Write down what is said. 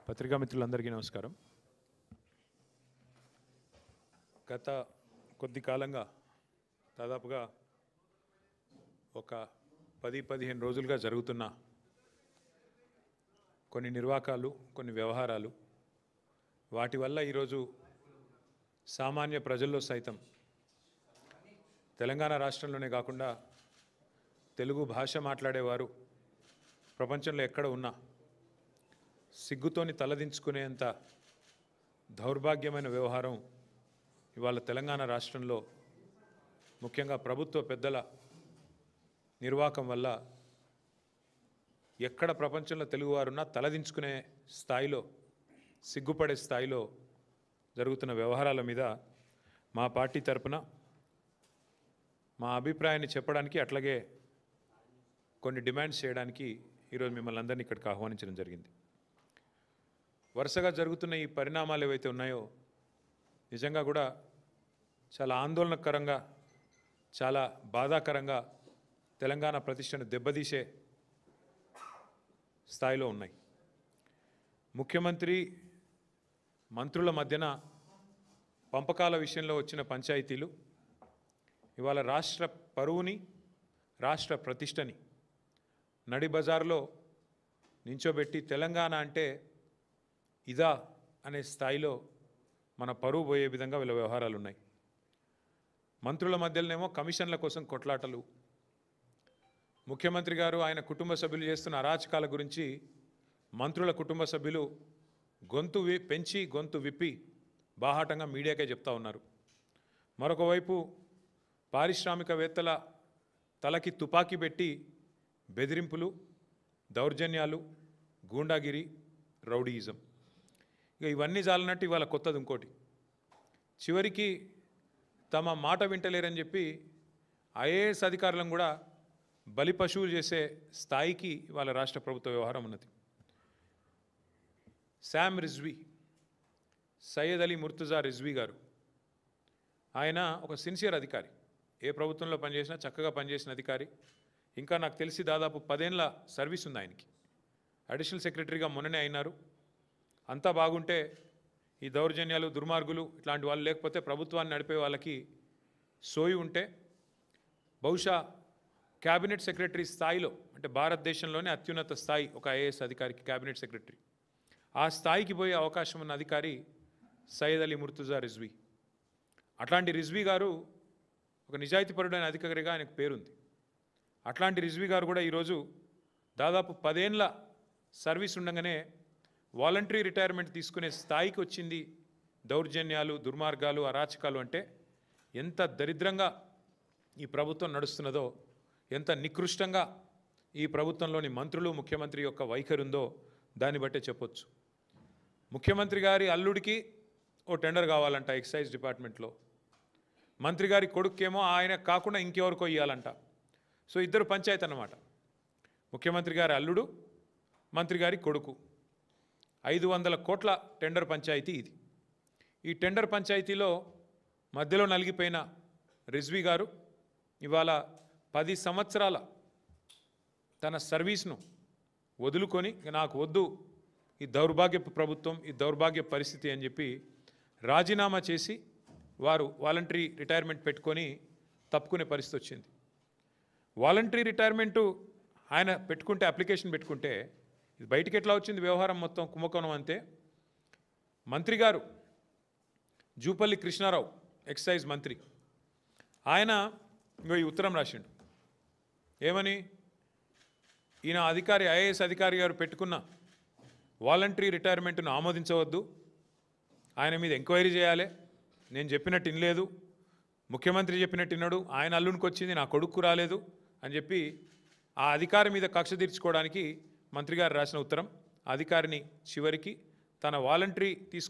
పత్రికా మిత్రులందరికీ నమస్కారం. గత కొద్ది కాలంగా దాదాపుగా ఒక 10-15 రోజులుగా జరుగుతున్న కొన్ని నిర్వాకాలు, కొన్ని వ్యవహారాలు, వాటి వల్ల ఈరోజు సామాన్య ప్రజల్లో సైతం తెలంగాణ రాష్ట్రంలోనే కాకుండా తెలుగు భాష మాట్లాడేవారు ప్రపంచంలో ఎక్కడ ఉన్నా సిగ్గుతోని తలదించుకునేంత దౌర్భాగ్యమైన వ్యవహారం ఇవాళ తెలంగాణ రాష్ట్రంలో ముఖ్యంగా ప్రభుత్వ పెద్దల నిర్వాకం వల్ల ఎక్కడ ప్రపంచంలో తెలుగువారున్నా తలదించుకునే స్థాయిలో, సిగ్గుపడే స్థాయిలో జరుగుతున్న వ్యవహారాల మీద మా పార్టీ తరపున మా అభిప్రాయాన్ని చెప్పడానికి, అట్లాగే కొన్ని డిమాండ్స్ చేయడానికి ఈరోజు మిమ్మల్ని అందరినీ ఇక్కడికి ఆహ్వానించడం జరిగింది. వరుసగా జరుగుతున్న ఈ పరిణామాలు ఏవైతే ఉన్నాయో నిజంగా కూడా చాలా ఆందోళనకరంగా, చాలా బాధాకరంగా, తెలంగాణ ప్రతిష్టను దెబ్బతీసే స్థాయిలో ఉన్నాయి. ముఖ్యమంత్రి మంత్రుల మధ్యన పంపకాల విషయంలో వచ్చిన పంచాయతీలు ఇవాళ రాష్ట్ర పరువుని, రాష్ట్ర ప్రతిష్టని నడి బజార్లో నించోబెట్టి తెలంగాణ అంటే ఇదా అనే స్థాయిలో మన పరువు పోయే విధంగా వీళ్ళ వ్యవహారాలు ఉన్నాయి. మంత్రుల మధ్యలోనేమో కమిషన్ల కోసం కొట్లాటలు, ముఖ్యమంత్రి గారు ఆయన కుటుంబ సభ్యులు చేస్తున్న అరాచకాల గురించి మంత్రుల కుటుంబ సభ్యులు గొంతు పెంచి గొంతు విప్పి బాహాటంగా మీడియాకే చెప్తా ఉన్నారు. మరొక వైపు పారిశ్రామికవేత్తల తలకి తుపాకీ పెట్టి బెదిరింపులు, దౌర్జన్యాలు, గూండాగిరి, రౌడీయిజం, ఇక ఇవన్నీ చాలన్నట్టు ఇవాళ కొత్తది ఇంకోటి. చివరికి తమ మాట వింటలేరని చెప్పి ఐఏఎస్ అధికారులను కూడా బలి పశువులు చేసే స్థాయికి ఇవాళ రాష్ట్ర ప్రభుత్వ వ్యవహారం ఉన్నది. శామ్ రిజ్వీ, సయ్యద్ అలీ ముర్తుజా రిజ్వీ గారు, ఆయన ఒక సిన్సియర్ అధికారి, ఏ ప్రభుత్వంలో పనిచేసినా చక్కగా పనిచేసిన అధికారి. ఇంకా నాకు తెలిసి దాదాపు 10 ఏళ్ల సర్వీస్ ఉంది ఆయనకి. అడిషనల్ సెక్రటరీగా మొన్ననే అయినారు. అంతా బాగుంటే ఈ దౌర్జన్యాలు, దుర్మార్గులు ఇట్లాంటి వాళ్ళు లేకపోతే, ప్రభుత్వాన్ని నడిపే వాళ్ళకి సోయి ఉంటే బహుశా క్యాబినెట్ సెక్రటరీ స్థాయిలో, అంటే భారతదేశంలోనే అత్యున్నత స్థాయి ఒక ఐఏఎస్ అధికారికి క్యాబినెట్ సెక్రటరీ, ఆ స్థాయికి పోయే అవకాశం ఉన్న అధికారి సయ్యద్ అలీ ముర్తుజా రిజ్వీ. అట్లాంటి రిజ్వీ గారు ఒక నిజాయితీపరుడైన అధికారిగా ఆయనకు పేరుంది. అట్లాంటి రిజ్వీ గారు కూడా ఈరోజు దాదాపు 10 ఏళ్ల సర్వీస్ ఉండగానే వాలంటరీ రిటైర్మెంట్ తీసుకునే స్థాయికి వచ్చింది. దౌర్జన్యాలు, దుర్మార్గాలు, అరాచకాలు అంటే ఎంత దరిద్రంగా ఈ ప్రభుత్వం నడుస్తున్నదో, ఎంత నికృష్టంగా ఈ ప్రభుత్వంలోని మంత్రులు, ముఖ్యమంత్రి యొక్క వైఖరి ఉందో దాన్ని బట్టే చెప్పొచ్చు. ముఖ్యమంత్రి గారి అల్లుడికి ఓ టెండర్ కావాలంట ఎక్సైజ్ డిపార్ట్మెంట్లో, మంత్రి గారి కొడుకేమో ఆయన కాకుండా ఇంకెవరికో ఇవ్వాలంట. సో ఇద్దరు పంచాయతీ అన్నమాట. ముఖ్యమంత్రి గారి అల్లుడు, మంత్రి గారి కొడుకు. 500 కోట్ల టెండర్ పంచాయతీ ఇది. ఈ టెండర్ పంచాయతీలో మధ్యలో నలిగిపోయిన రిజ్వీ గారు ఇవాళ 10 సంవత్సరాల తన సర్వీస్ను వదులుకొని, నాకు వద్దు ఈ దౌర్భాగ్యపు ప్రభుత్వం, ఈ దౌర్భాగ్య పరిస్థితి అని చెప్పి రాజీనామా చేసి వారు వాలంటరీ రిటైర్మెంట్ పెట్టుకొని తప్పుకునే పరిస్థితి వచ్చింది. వాలంటరీ రిటైర్మెంటు ఆయన పెట్టుకుంటే, అప్లికేషన్ పెట్టుకుంటే, ఇది బయటికి ఎట్లా వచ్చింది వ్యవహారం మొత్తం కుంభకోణం అంతే. మంత్రి గారు జూపల్లి కృష్ణారావు, ఎక్సైజ్ మంత్రి, ఆయన ఈ ఉత్తరం రాసిండు. ఏమని? ఈయన అధికారి, ఐఏఎస్ అధికారి గారు పెట్టుకున్న వాలంటరీ రిటైర్మెంట్ను ఆమోదించవద్దు, ఆయన మీద ఎంక్వైరీ చేయాలి, నేను చెప్పినట్టు వినలేదు, ముఖ్యమంత్రి చెప్పినట్టు విన్నాడు, ఆయన అల్లునికి వచ్చింది, నా కొడుకు రాలేదు అని చెప్పి ఆ అధికారి మీద కక్ష తీర్చుకోవడానికి మంత్రి గారు రాసిన ఉత్తరం. అధికారిని చివరికి తన వాలంటరీ